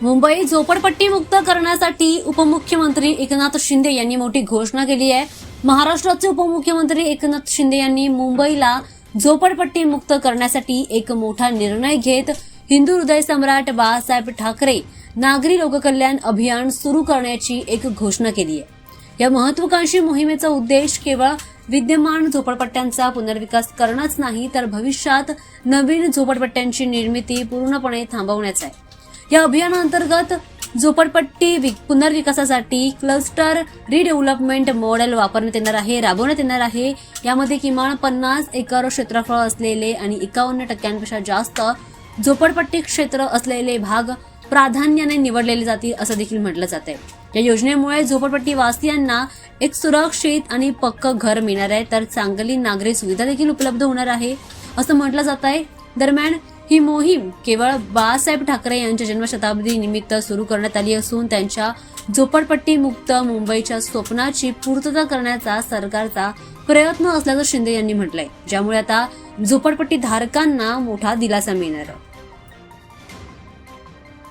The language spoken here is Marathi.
मुंबई झोपडपट्टी मुक्त करण्यासाठी उपमुख्यमंत्री एकनाथ शिंदे यांनी मोठी घोषणा केली आहे। महाराष्ट्राचे उपमुख्यमंत्री एकनाथ शिंदे यांनी मुंबईला झोपडपट्टी मुक्त करण्यासाठी एक मोठा निर्णय घेत हिंदू हृदय सम्राट बाळासाहेब ठाकरे नागरी लोककल्याण अभियान सुरू करण्याची एक घोषणा केली आहे। या महत्वाकांक्षी मोहिमेचा उद्देश केवळ विद्यमान झोपडपट्ट्यांचा पुनर्विकास करणंच नाही, तर भविष्यात नवीन झोपडपट्ट्यांची निर्मिती पूर्णपणे थांबवण्याचा आहे। या अभियानाअंतर्गत झोपडपट्टी पुनर्विकासासाठी क्लस्टर रिडेव्हलपमेंट मॉडेल राबवण्यात येणार आहे। यामध्ये किमान 50 एकर क्षेत्रफळ असलेले आणि 51% जास्त झोपडपट्टी क्षेत्र असलेले भाग प्राधान्याने निवडलेले जातील असं देखील म्हटलं जातंय। या योजनेमुळे झोपडपट्टी वासियांना एक सुरक्षित आणि पक्कं घर मिळणार आहे, तर चांगली नागरी सुविधा देखील उपलब्ध होणार आहे असं म्हटलं जात आहे। दरम्यान ही मोहीम केवळ बाळासाहेब ठाकरे यांच्या जन्मशताब्दी निमित्त सुरू करण्यात आली असून त्यांच्या झोपडपट्टी मुक्त मुंबईच्या स्वप्नाची पूर्तता करण्याचा सरकारचा प्रयत्न असल्याचं शिंदे यांनी म्हटलंय, ज्यामुळे आता झोपडपट्टी धारकांना मोठा दिलासा मिळणार आहे।